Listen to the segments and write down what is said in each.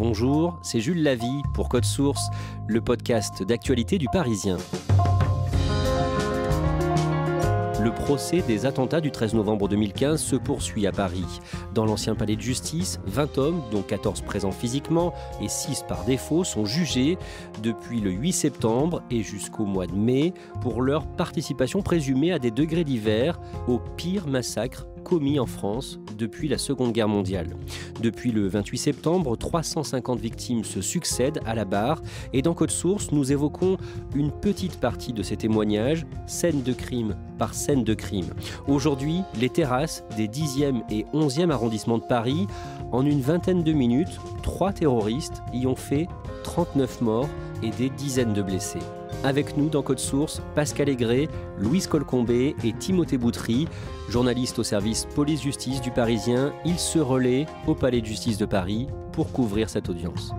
Bonjour, c'est Jules Lavie pour Code Source, le podcast d'actualité du Parisien. Le procès des attentats du 13 novembre 2015 se poursuit à Paris. Dans l'ancien palais de justice, 20 hommes, dont 14 présents physiquement et 6 par défaut, sont jugés depuis le 8 septembre et jusqu'au mois de mai pour leur participation présumée à des degrés divers au pire massacre commis en France depuis la Seconde Guerre mondiale. Depuis le 28 septembre, 350 victimes se succèdent à la barre et dans Code Source, nous évoquons une petite partie de ces témoignages, scène de crime par scène de crime. Aujourd'hui, les terrasses des 10e et 11e arrondissements de Paris. En une vingtaine de minutes, 3 terroristes y ont fait 39 morts et des dizaines de blessés. Avec nous dans Code Source, Pascal Aigret, Louise Colcombé et Timothée Boutry, journalistes au service police-justice du Parisien. Ils se relaient au Palais de justice de Paris pour couvrir cette audience.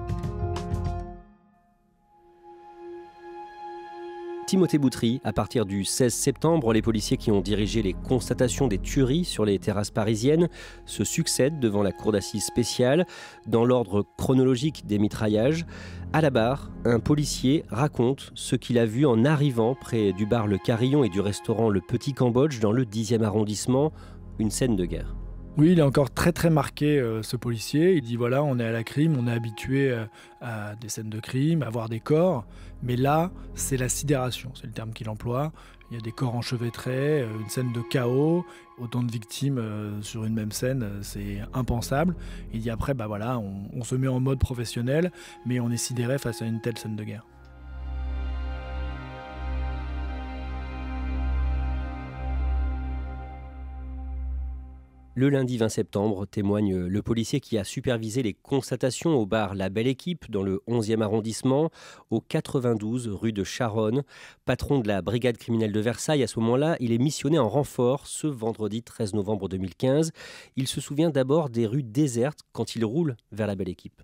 Timothée Boutry, à partir du 16 septembre, les policiers qui ont dirigé les constatations des tueries sur les terrasses parisiennes se succèdent devant la cour d'assises spéciale dans l'ordre chronologique des mitraillages. À la barre, un policier raconte ce qu'il a vu en arrivant près du bar Le Carillon et du restaurant Le Petit Cambodge dans le 10e arrondissement, une scène de guerre. Oui, il est encore très marqué, ce policier. Il dit voilà, on est à la crime, on est habitué à des scènes de crime, à voir des corps. Mais là, c'est la sidération, c'est le terme qu'il emploie. Il y a des corps enchevêtrés, une scène de chaos, autant de victimes sur une même scène, c'est impensable. Il dit après, on se met en mode professionnel, mais on est sidéré face à une telle scène de guerre. Le lundi 20 septembre, témoigne le policier qui a supervisé les constatations au bar La Belle Équipe dans le 11e arrondissement, au 92 rue de Charonne. Patron de la brigade criminelle de Versailles, à ce moment-là, il est missionné en renfort ce vendredi 13 novembre 2015. Il se souvient d'abord des rues désertes quand il roule vers La Belle Équipe.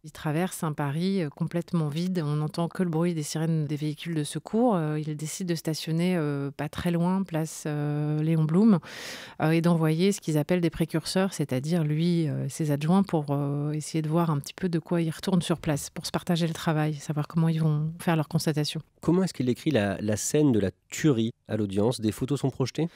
Il traverse un Paris complètement vide. On n'entend que le bruit des sirènes des véhicules de secours. Il décide de stationner pas très loin, place Léon Blum, et d'envoyer ce qu'ils appellent des précurseurs, c'est-à-dire lui, ses adjoints, pour essayer de voir un petit peu de quoi ils retournent sur place, pour se partager le travail, savoir comment ils vont faire leurs constatations. Comment est-ce qu'il décrit la scène de la tuerie à l'audience ? Des photos sont projetées ?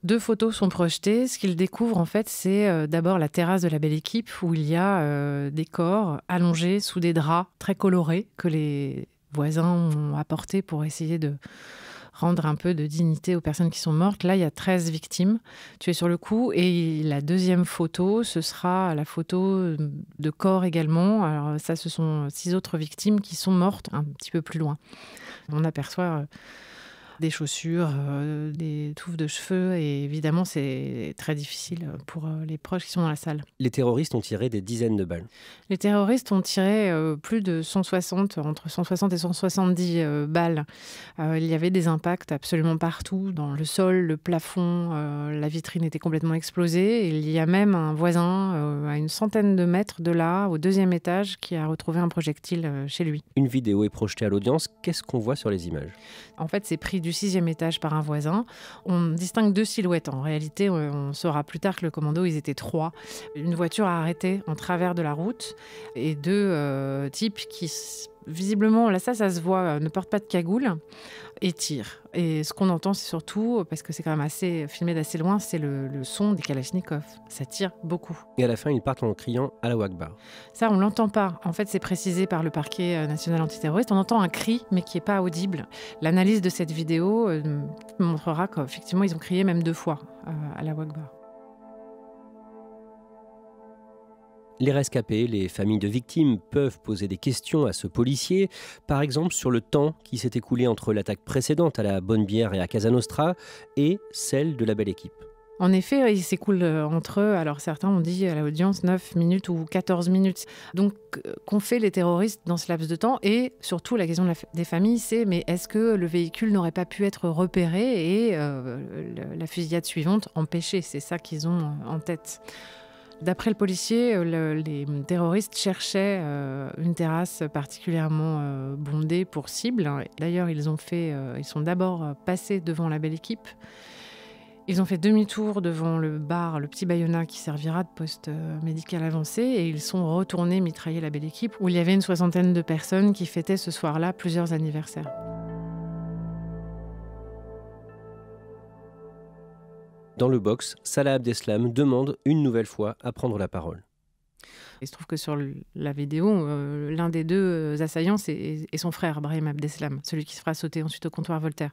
2 photos sont projetées. Ce qu'il découvre, en fait, c'est d'abord la terrasse de La Belle Équipe où il y a des corps allongés sous des draps très colorés que les voisins ont apportés pour essayer de rendre un peu de dignité aux personnes qui sont mortes. Là, il y a 13 victimes tuées sur le coup. Et la deuxième photo, ce sera la photo de corps également. Alors ça, ce sont 6 autres victimes qui sont mortes un petit peu plus loin. On aperçoit des chaussures, des touffes de cheveux, et évidemment c'est très difficile pour les proches qui sont dans la salle. Les terroristes ont tiré des dizaines de balles. Les terroristes ont tiré plus de 160, entre 160 et 170 balles. Il y avait des impacts absolument partout, dans le sol, le plafond, la vitrine était complètement explosée. Et il y a même un voisin à une centaine de mètres de là, au 2e étage, qui a retrouvé un projectile chez lui. Une vidéo est projetée à l'audience. Qu'est-ce qu'on voit sur les images ? En fait, c'est pris du 6e étage par un voisin. On distingue 2 silhouettes. En réalité, on saura plus tard que le commando, ils étaient 3. Une voiture a arrêté en travers de la route et 2 types qui, visiblement, là ça se voit, ne portent pas de cagoule et tirent. Et ce qu'on entend, c'est surtout, parce que c'est quand même assez filmé d'assez loin, c'est le son des kalachnikovs. Ça tire beaucoup. Et à la fin, ils partent en criant « Allahu Akbar ». Ça, on l'entend pas. En fait, c'est précisé par le parquet national antiterroriste. On entend un cri, mais qui n'est pas audible. L'analyse de cette vidéo montrera qu'effectivement, ils ont crié même 2 fois « Allahu Akbar ». Les rescapés, les familles de victimes peuvent poser des questions à ce policier, par exemple sur le temps qui s'est écoulé entre l'attaque précédente à la Bonne-Bière et à Casa Nostra et celle de La Belle Équipe. En effet, il s'écoule entre eux, alors certains ont dit à l'audience 9 minutes ou 14 minutes. Donc, qu'ont fait les terroristes dans ce laps de temps ? Et surtout, la question des familles, c'est mais est-ce que le véhicule n'aurait pas pu être repéré et la fusillade suivante empêchée ? C'est ça qu'ils ont en tête. D'après le policier, les terroristes cherchaient une terrasse particulièrement bondée pour cible. D'ailleurs, ils sont d'abord passés devant La Belle Équipe. Ils ont fait demi-tour devant le bar, le petit Bayona qui servira de poste médical avancé, et ils sont retournés mitrailler la Belle Équipe où il y avait une 60aine de personnes qui fêtaient ce soir-là plusieurs anniversaires. Dans le box, Salah Abdeslam demande une nouvelle fois à prendre la parole. Il se trouve que sur la vidéo, l'un des deux assaillants, c'est son frère, Brahim Abdeslam, celui qui se fera sauter ensuite au comptoir Voltaire.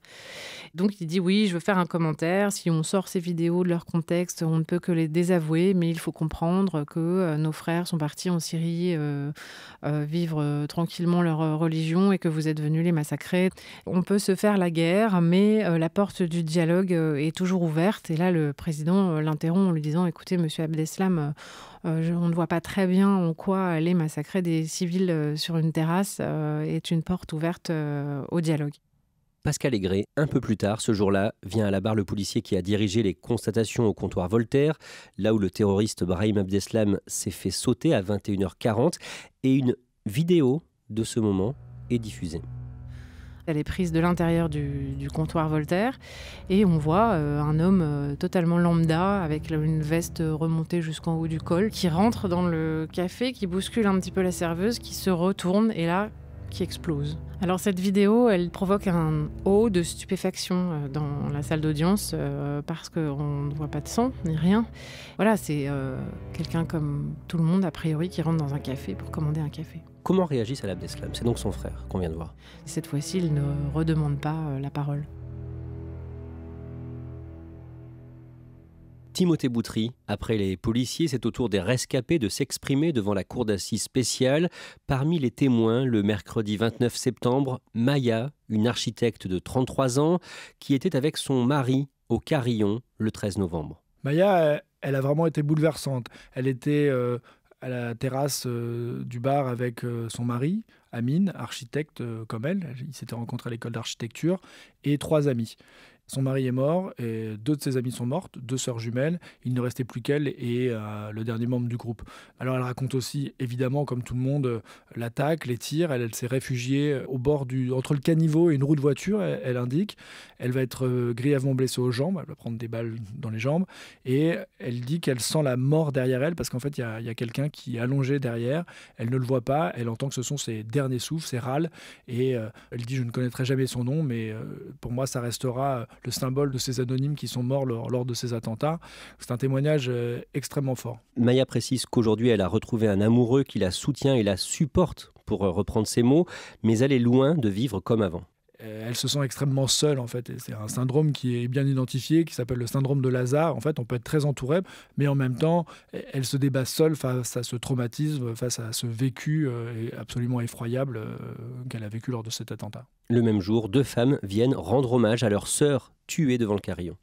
Donc il dit oui, je veux faire un commentaire. Si on sort ces vidéos de leur contexte, on ne peut que les désavouer, mais il faut comprendre que nos frères sont partis en Syrie vivre tranquillement leur religion et que vous êtes venus les massacrer. On peut se faire la guerre, mais la porte du dialogue est toujours ouverte. Et là, le président l'interrompt en lui disant « Écoutez, monsieur Abdeslam, on ne voit pas très bien en quoi aller massacrer des civils sur une terrasse est une porte ouverte au dialogue. » Pascal Aigret, un peu plus tard, ce jour-là, vient à la barre le policier qui a dirigé les constatations au comptoir Voltaire, là où le terroriste Brahim Abdeslam s'est fait sauter à 21h40, et une vidéo de ce moment est diffusée. Elle est prise de l'intérieur du comptoir Voltaire et on voit un homme totalement lambda avec une veste remontée jusqu'en haut du col qui rentre dans le café, qui bouscule un petit peu la serveuse, qui se retourne et là, qui explose. Alors cette vidéo, elle provoque un haut de stupéfaction dans la salle d'audience parce qu'on ne voit pas de sang ni rien. Voilà, c'est quelqu'un comme tout le monde a priori qui rentre dans un café pour commander un café. Comment réagit Salah Abdeslam? C'est donc son frère qu'on vient de voir. Cette fois-ci, il ne redemande pas la parole. Timothée Boutry, après les policiers, c'est au tour des rescapés de s'exprimer devant la cour d'assises spéciale. Parmi les témoins, le mercredi 29 septembre, Maya, une architecte de 33 ans, qui était avec son mari au Carillon le 13 novembre. Maya, elle a vraiment été bouleversante. Elle était à la terrasse du bar avec son mari, Amine, architecte comme elle. Ils s'étaient rencontrés à l'école d'architecture, et 3 amis. Son mari est mort et 2 de ses amies sont mortes, 2 sœurs jumelles. Il ne restait plus qu'elle et le dernier membre du groupe. Alors elle raconte aussi, évidemment, comme tout le monde, l'attaque, les tirs. Elle s'est réfugiée au bord entre le caniveau et une roue de voiture, elle indique. Elle va être grièvement blessée aux jambes, elle va prendre des balles dans les jambes. Et elle dit qu'elle sent la mort derrière elle parce qu'en fait, il y a quelqu'un qui est allongé derrière. Elle ne le voit pas, elle entend que ce sont ses derniers souffles, ses râles. Et elle dit « Je ne connaîtrai jamais son nom, mais pour moi, ça restera le symbole de ces anonymes qui sont morts lors de ces attentats. » C'est un témoignage extrêmement fort. Maya précise qu'aujourd'hui, elle a retrouvé un amoureux qui la soutient et la supporte, pour reprendre ses mots, mais elle est loin de vivre comme avant. Elle se sent extrêmement seule, en fait. Et c'est un syndrome qui est bien identifié, qui s'appelle le syndrome de Lazare. En fait, on peut être très entouré, mais en même temps, elle se débat seule face à ce traumatisme, face à ce vécu absolument effroyable qu'elle a vécu lors de cet attentat. Le même jour, 2 femmes viennent rendre hommage à leur sœur tuée devant le Carillon.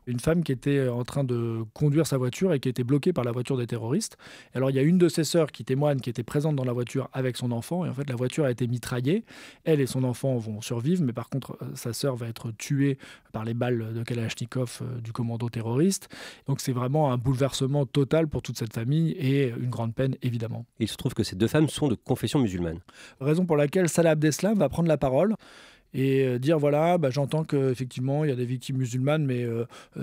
Une femme qui était en train de conduire sa voiture et qui était bloquée par la voiture des terroristes. Alors il y a une de ses sœurs qui témoigne, qui était présente dans la voiture avec son enfant, et en fait la voiture a été mitraillée. Elle et son enfant vont survivre, mais par contre sa sœur va être tuée par les balles de Kalachnikov du commando terroriste. Donc c'est vraiment un bouleversement total pour toute cette famille et une grande peine évidemment. Il se trouve que ces 2 femmes sont de confession musulmane. Raison pour laquelle Salah Abdeslam va prendre la parole et dire voilà, j'entends qu'effectivement il y a des victimes musulmanes, mais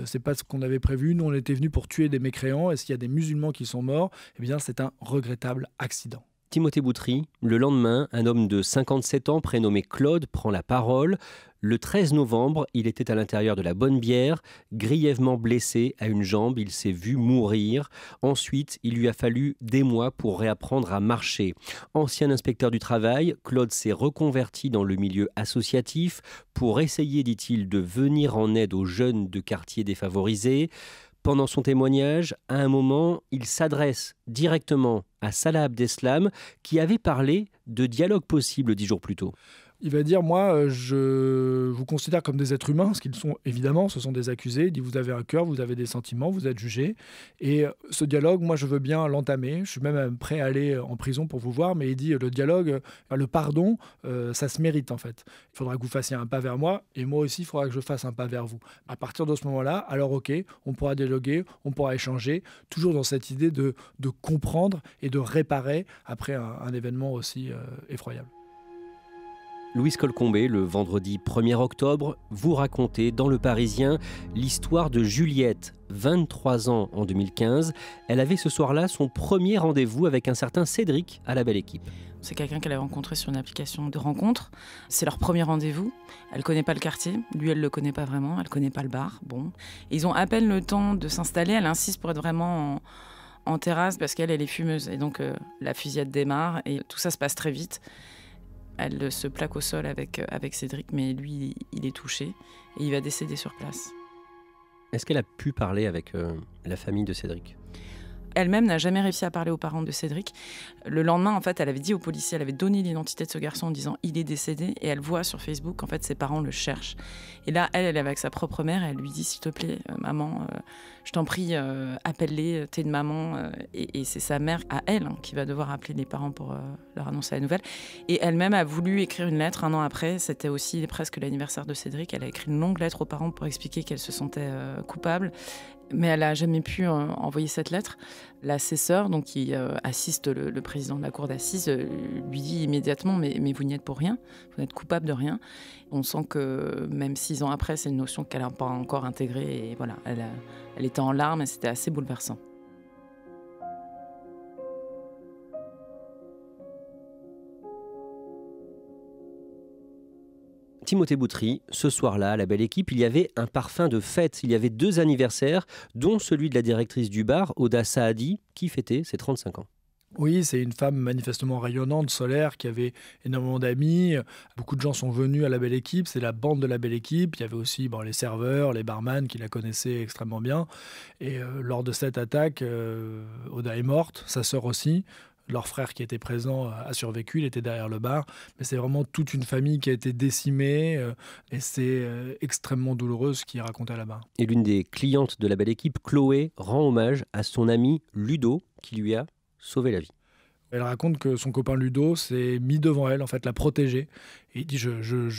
c'est pas ce qu'on avait prévu. Nous on était venus pour tuer des mécréants, et s'il y a des musulmans qui sont morts, eh bien c'est un regrettable accident. Timothée Boutry, le lendemain, un homme de 57 ans prénommé Claude prend la parole. Le 13 novembre, il était à l'intérieur de la Bonne-Bière, grièvement blessé à une jambe, il s'est vu mourir. Ensuite, il lui a fallu des mois pour réapprendre à marcher. Ancien inspecteur du travail, Claude s'est reconverti dans le milieu associatif pour essayer, dit-il, de venir en aide aux jeunes de quartiers défavorisés. Pendant son témoignage, à un moment, il s'adresse directement à Salah Abdeslam qui avait parlé de dialogue possible 10 jours plus tôt. Il va dire, moi, je vous considère comme des êtres humains, ce qu'ils sont évidemment, ce sont des accusés. Il dit, vous avez un cœur, vous avez des sentiments, vous êtes jugés. Et ce dialogue, moi, je veux bien l'entamer. Je suis même prêt à aller en prison pour vous voir. Mais il dit, le dialogue, le pardon, ça se mérite en fait. Il faudra que vous fassiez un pas vers moi, et moi aussi, il faudra que je fasse un pas vers vous. À partir de ce moment-là, alors ok, on pourra dialoguer, on pourra échanger, toujours dans cette idée de comprendre et de réparer après un événement aussi effroyable. Louise Colcombé, le vendredi 1er octobre, vous racontez dans Le Parisien l'histoire de Juliette, 23 ans en 2015. Elle avait ce soir-là son premier rendez-vous avec un certain Cédric à la Belle Équipe. C'est quelqu'un qu'elle a rencontré sur une application de rencontre. C'est leur premier rendez-vous. Elle ne connaît pas le quartier. Lui, elle ne le connaît pas vraiment. Elle ne connaît pas le bar. Bon. Ils ont à peine le temps de s'installer. Elle insiste pour être vraiment en terrasse parce qu'elle est fumeuse. Et donc, la fusillade démarre et tout ça se passe très vite. Elle se plaque au sol avec Cédric, mais lui, il est touché et il va décéder sur place. Est-ce qu'elle a pu parler avec la famille de Cédric ? Elle-même n'a jamais réussi à parler aux parents de Cédric. Le lendemain, en fait, elle avait dit aux policiers, elle avait donné l'identité de ce garçon en disant « il est décédé » et elle voit sur Facebook qu'en fait, ses parents le cherchent. Et là, elle est avec sa propre mère et elle lui dit « s'il te plaît, maman, je t'en prie, appelle-les, t'es une maman. » Et c'est sa mère, à elle, qui va devoir appeler les parents pour leur annoncer la nouvelle. Et elle-même a voulu écrire une lettre 1 an après. C'était aussi presque l'anniversaire de Cédric. Elle a écrit une longue lettre aux parents pour expliquer qu'elle se sentait coupable. Mais elle n'a jamais pu envoyer cette lettre. L'assesseur, donc, qui assiste le président de la cour d'assises, lui dit immédiatement « mais vous n'y êtes pour rien, vous n'êtes coupable de rien ». On sent que même 6 ans après, c'est une notion qu'elle n'a pas encore intégrée. Et voilà, elle était en larmes et c'était assez bouleversant. Timothée Boutry, ce soir-là, à la Belle Équipe, il y avait un parfum de fête. Il y avait 2 anniversaires, dont celui de la directrice du bar, Oda Saadi, qui fêtait ses 35 ans. Oui, c'est une femme manifestement rayonnante, solaire, qui avait énormément d'amis. Beaucoup de gens sont venus à la Belle Équipe, c'est la bande de la Belle Équipe. Il y avait aussi les serveurs, les barman qui la connaissaient extrêmement bien. Et lors de cette attaque, Oda est morte, sa sœur aussi. Leur frère qui était présent a survécu, il était derrière le bar. Mais c'est vraiment toute une famille qui a été décimée et c'est extrêmement douloureux ce qu'il racontait là-bas. Et l'une des clientes de la Belle Équipe, Chloé, rend hommage à son ami Ludo qui lui a sauvé la vie. Elle raconte que son copain Ludo s'est mis devant elle, en fait, l'a protégée. Et il dit je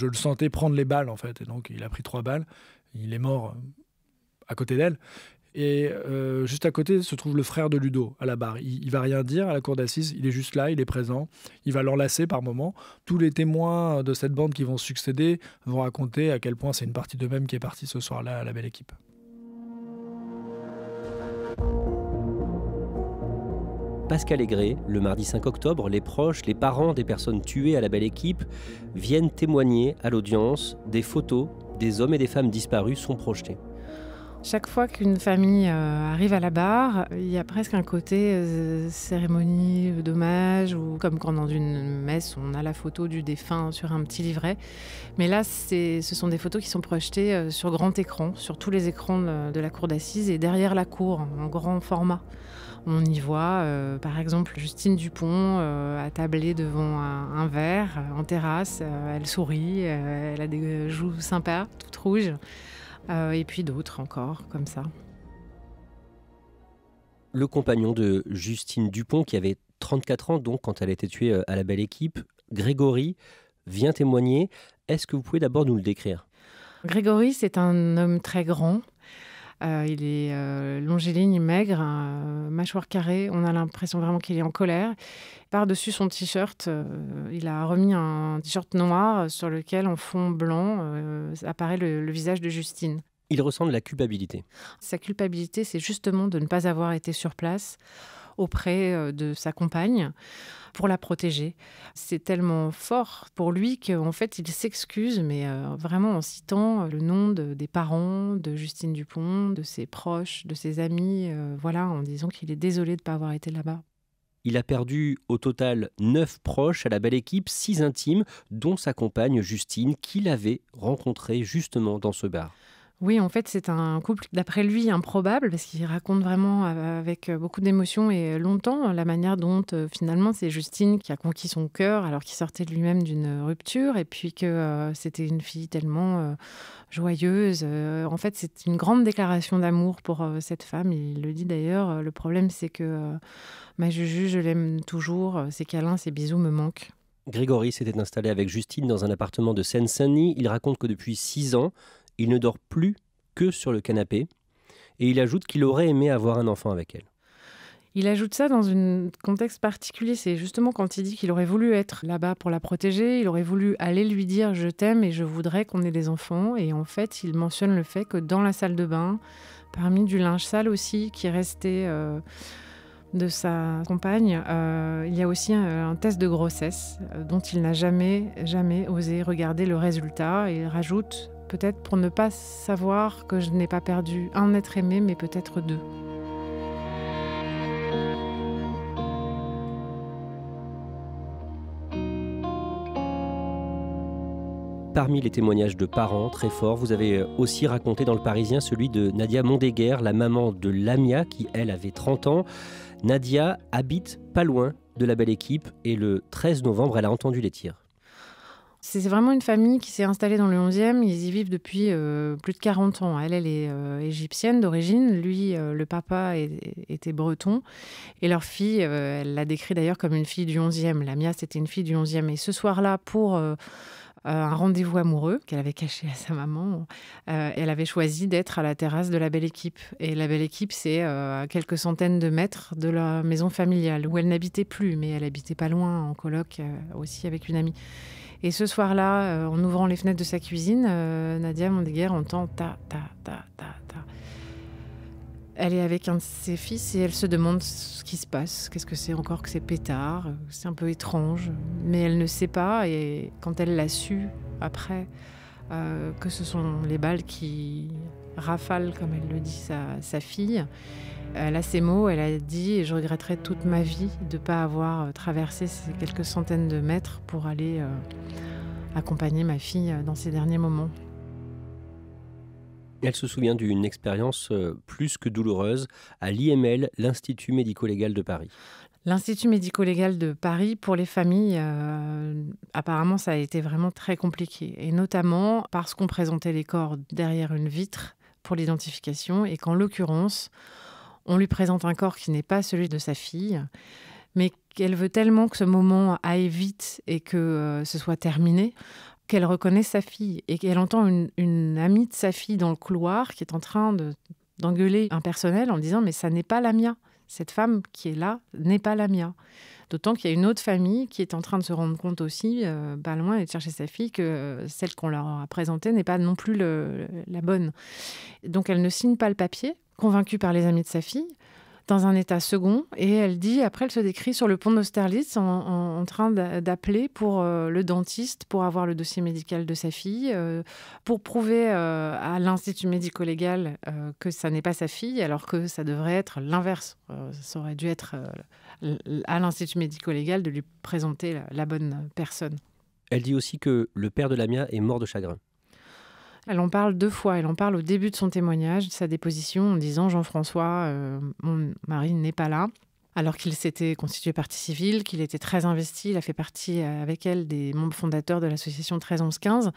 le sentais prendre les balles, en fait. Et donc il a pris 3 balles. Il est mort à côté d'elle. Et juste à côté se trouve le frère de Ludo à la barre. Il va rien dire à la cour d'assises, il est juste là, il est présent. Il va l'enlacer par moments. Tous les témoins de cette bande qui vont succéder vont raconter à quel point c'est une partie d'eux-mêmes qui est partie ce soir-là à la Belle Équipe. Pascal Aigret, le mardi 5 octobre, les proches, les parents des personnes tuées à la Belle Équipe viennent témoigner à l'audience. Des photos des hommes et des femmes disparus sont projetées. Chaque fois qu'une famille arrive à la barre, il y a presque un côté cérémonie d'hommage, ou comme quand dans une messe, on a la photo du défunt sur un petit livret. Mais là, ce sont des photos qui sont projetées sur grand écran, sur tous les écrans de la cour d'assises et derrière la cour, en grand format. On y voit, par exemple, Justine Dupont attablée devant un verre en terrasse. Elle sourit, elle a des joues sympas, toutes rouges. Et puis d'autres encore, comme ça. Le compagnon de Justine Dupont, qui avait 34 ans donc quand elle a été tuée à la Belle Équipe, Grégory, vient témoigner. Est-ce que vous pouvez d'abord nous le décrire ? Grégory, c'est un homme très grand. Il est longiligne, maigre, mâchoire carrée. On a l'impression vraiment qu'il est en colère. Par-dessus son t-shirt, il a remis un t-shirt noir sur lequel, en fond blanc, apparaît le visage de Justine. Il ressent de la culpabilité. Sa culpabilité, c'est justement de ne pas avoir été sur place auprès de sa compagne pour la protéger. C'est tellement fort pour lui qu'en fait, il s'excuse, mais vraiment en citant le nom des parents, de Justine Dupont, de ses proches, de ses amis, en disant qu'il est désolé de ne pas avoir été là-bas. Il a perdu au total 9 proches à la Belle Équipe, 6 intimes, dont sa compagne Justine, qu'il avait rencontrée justement dans ce bar. Oui, en fait, c'est un couple, d'après lui, improbable, parce qu'il raconte vraiment avec beaucoup d'émotion et longtemps la manière dont, finalement, c'est Justine qui a conquis son cœur, alors qu'il sortait de lui-même d'une rupture, et puis que c'était une fille tellement joyeuse. En fait, c'est une grande déclaration d'amour pour cette femme. Il le dit d'ailleurs, le problème, c'est que ma Juju, je l'aime toujours, ses câlins, ses bisous me manquent. Grégory s'était installé avec Justine dans un appartement de Seine-Saint-Denis. Il raconte que depuis 6 ans, il ne dort plus que sur le canapé et il ajoute qu'il aurait aimé avoir un enfant avec elle. Il ajoute ça dans un contexte particulier. C'est justement quand il dit qu'il aurait voulu être là-bas pour la protéger, il aurait voulu aller lui dire « je t'aime et je voudrais qu'on ait des enfants ». Et en fait, il mentionne le fait que dans la salle de bain, parmi du linge sale aussi qui restait de sa compagne, il y a aussi un test de grossesse dont il n'a jamais osé regarder le résultat. Et il rajoute « peut-être pour ne pas savoir que je n'ai pas perdu un être aimé, mais peut-être deux ». Parmi les témoignages de parents très forts, vous avez aussi raconté dans Le Parisien celui de Nadia Mondéguer, la maman de Lamia, qui elle avait 30 ans. Nadia habite pas loin de la Belle Équipe et le 13 novembre, elle a entendu les tirs. C'est vraiment une famille qui s'est installée dans le 11e. Ils y vivent depuis plus de 40 ans. Elle est égyptienne d'origine. Lui, le papa était breton. Et leur fille, elle l'a décrit d'ailleurs comme une fille du 11e. Lamia, c'était une fille du 11e. Et ce soir-là, pour un rendez-vous amoureux qu'elle avait caché à sa maman, elle avait choisi d'être à la terrasse de la Belle Équipe. Et la Belle Équipe, c'est à quelques centaines de mètres de la maison familiale, où elle n'habitait plus, mais elle habitait pas loin, en coloc, aussi avec une amie. Et ce soir-là, en ouvrant les fenêtres de sa cuisine, Nadia Mondéguer entend ta, ta, ta, ta, ta. Elle est avec un de ses fils et elle se demande ce qui se passe. Qu'est-ce que c'est encore que ces pétards? C'est un peu étrange, mais elle ne sait pas. Et quand elle l'a su après, que ce sont les balles qui rafalent, comme elle le dit, sa fille, elle a ces mots, elle a dit « je regretterai toute ma vie de ne pas avoir traversé ces quelques centaines de mètres pour aller accompagner ma fille dans ses derniers moments ». Elle se souvient d'une expérience plus que douloureuse à l'IML, l'Institut médico-légal de Paris. L'Institut médico-légal de Paris, pour les familles, apparemment, ça a été vraiment très compliqué. Et notamment parce qu'on présentait les corps derrière une vitre pour l'identification et qu'en l'occurrence, on lui présente un corps qui n'est pas celui de sa fille, mais qu'elle veut tellement que ce moment aille vite et que ce soit terminé, qu'elle reconnaît sa fille et qu'elle entend une amie de sa fille dans le couloir qui est en train d'engueuler un personnel en disant « mais ça n'est pas Lamia, cette femme qui est là n'est pas Lamia ». D'autant qu'il y a une autre famille qui est en train de se rendre compte aussi, pas loin, et de chercher sa fille, que celle qu'on leur a présentée n'est pas non plus la bonne. Donc elle ne signe pas le papier, convaincue par les amis de sa fille, dans un état second, et elle dit, après elle se décrit sur le pont d'Austerlitz en train d'appeler pour le dentiste, pour avoir le dossier médical de sa fille, pour prouver à l'Institut médico-légal que ça n'est pas sa fille, alors que ça devrait être l'inverse. Ça aurait dû être à l'Institut médico-légal de lui présenter la bonne personne. Elle dit aussi que le père de Lamia est mort de chagrin. Elle en parle 2 fois. Elle en parle au début de son témoignage, de sa déposition, en disant « Jean-François, mon mari n'est pas là », alors qu'il s'était constitué partie civile, qu'il était très investi. Il a fait partie avec elle des membres fondateurs de l'association 13-11-15.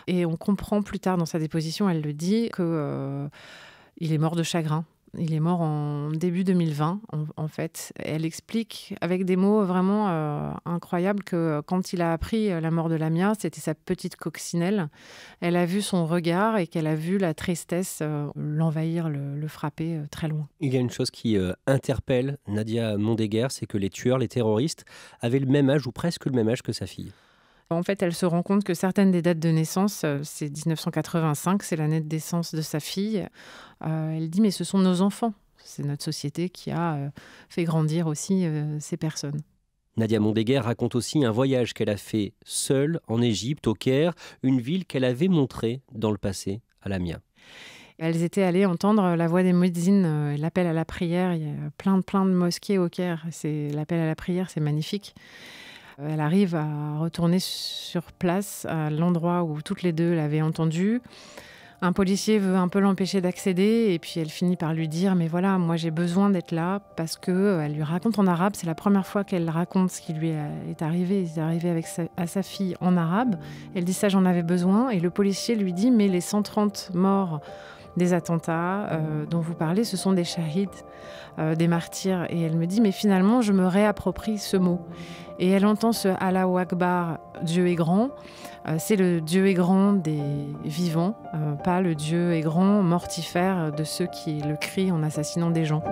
Et on comprend plus tard dans sa déposition, elle le dit, qu'il est mort de chagrin. Il est mort en début 2020, en fait. Elle explique avec des mots vraiment incroyables que quand il a appris la mort de Lamia, c'était sa petite coccinelle. Elle a vu son regard et qu'elle a vu la tristesse l'envahir, le frapper très loin. Il y a une chose qui interpelle Nadia Mondéguer, c'est que les tueurs, les terroristes, avaient le même âge ou presque le même âge que sa fille. En fait, elle se rend compte que certaines des dates de naissance, c'est 1985, c'est l'année de naissance de sa fille. Elle dit, mais ce sont nos enfants. C'est notre société qui a fait grandir aussi ces personnes. Nadia Mondéguer raconte aussi un voyage qu'elle a fait seule en Égypte, au Caire, une ville qu'elle avait montrée dans le passé à Lamia. Elles étaient allées entendre la voix des muezzins, l'appel à la prière. Il y a plein de mosquées au Caire. L'appel à la prière, c'est magnifique. Elle arrive à retourner sur place, à l'endroit où toutes les deux l'avaient entendu. Un policier veut un peu l'empêcher d'accéder et puis elle finit par lui dire « mais voilà, moi j'ai besoin d'être là » parce qu'elle lui raconte en arabe. C'est la première fois qu'elle raconte ce qui lui est arrivé. Il est arrivé à sa fille en arabe. Elle dit « ça, j'en avais besoin » et le policier lui dit « mais les 130 morts des attentats dont vous parlez, ce sont des shahids, des martyrs. » Et elle me dit « mais finalement, je me réapproprie ce mot ». Et elle entend ce « Allahu Akbar, Dieu est grand ». C'est le Dieu est grand des vivants, pas le Dieu est grand mortifère de ceux qui le crient en assassinant des gens.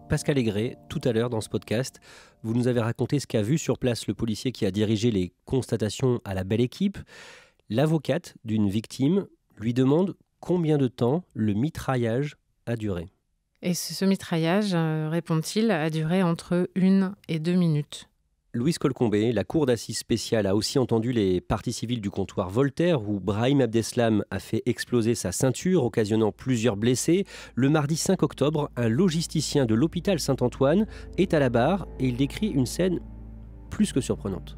Pascal Aigret, tout à l'heure dans ce podcast, vous nous avez raconté ce qu'a vu sur place le policier qui a dirigé les constatations à la Belle Équipe. L'avocate d'une victime lui demande combien de temps le mitraillage a duré. Et ce mitraillage, répond-il, a duré entre 1 et 2 minutes. Louise Colcombé, la cour d'assises spéciale a aussi entendu les parties civiles du comptoir Voltaire où Brahim Abdeslam a fait exploser sa ceinture, occasionnant plusieurs blessés. Le mardi 5 octobre, un logisticien de l'hôpital Saint-Antoine est à la barre et il décrit une scène plus que surprenante.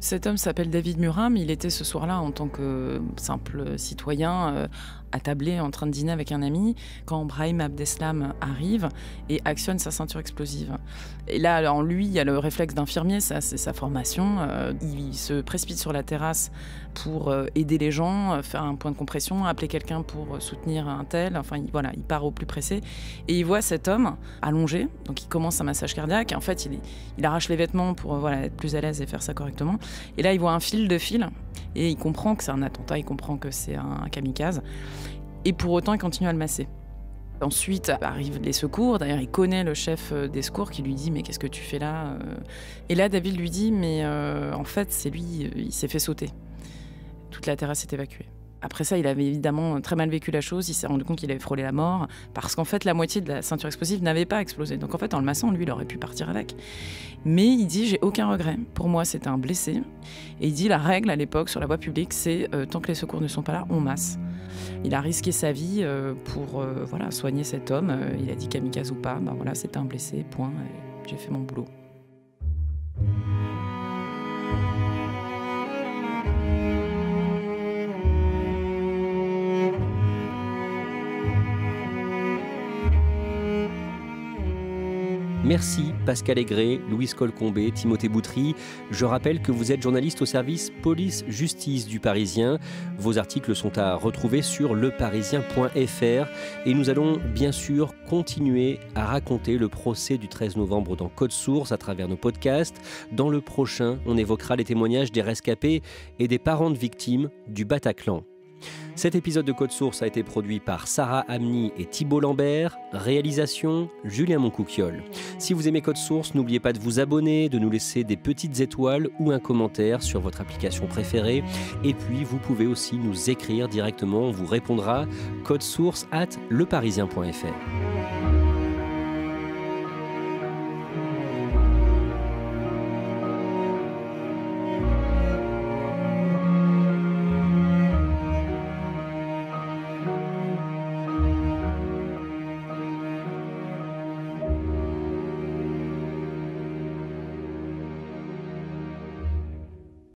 Cet homme s'appelle David Muram, il était ce soir-là en tant que simple citoyen attablé en train de dîner avec un ami quand Brahim Abdeslam arrive et actionne sa ceinture explosive. Et là, en lui, il y a le réflexe d'infirmier, ça c'est sa formation. Il se précipite sur la terrasse pour aider les gens, faire un point de compression, appeler quelqu'un pour soutenir un tel. Enfin, il part au plus pressé. Et il voit cet homme allongé, donc il commence un massage cardiaque. En fait, il arrache les vêtements pour être plus à l'aise et faire ça correctement. Et là, il voit un fil de fil et il comprend que c'est un attentat, il comprend que c'est un kamikaze. Et pour autant, il continue à le masser. Ensuite arrivent les secours. D'ailleurs, il connaît le chef des secours qui lui dit « Mais qu'est-ce que tu fais là ?» Et là, David lui dit « Mais en fait, c'est lui, il s'est fait sauter. Toute la terrasse est évacuée. » Après ça, il avait évidemment très mal vécu la chose. Il s'est rendu compte qu'il avait frôlé la mort parce qu'en fait, la moitié de la ceinture explosive n'avait pas explosé. Donc en fait, en le massant, lui, il aurait pu partir avec. Mais il dit, j'ai aucun regret. Pour moi, c'était un blessé. Et il dit, la règle à l'époque sur la voie publique, c'est tant que les secours ne sont pas là, on masse. Il a risqué sa vie pour soigner cet homme. Il a dit kamikaze ou pas, c'était un blessé, point. Et j'ai fait mon boulot. Merci Pascal Aigret, Louise Colcombé, Timothée Boutry. Je rappelle que vous êtes journaliste au service police-justice du Parisien. Vos articles sont à retrouver sur leparisien.fr et nous allons bien sûr continuer à raconter le procès du 13 novembre dans Code Source à travers nos podcasts. Dans le prochain, on évoquera les témoignages des rescapés et des parents de victimes du Bataclan. Cet épisode de Code Source a été produit par Sarah Amni et Thibault Lambert. Réalisation, Julien Moncouquiol. Si vous aimez Code Source, n'oubliez pas de vous abonner, de nous laisser des petites étoiles ou un commentaire sur votre application préférée. Et puis, vous pouvez aussi nous écrire directement, on vous répondra. codesource@leparisien.fr.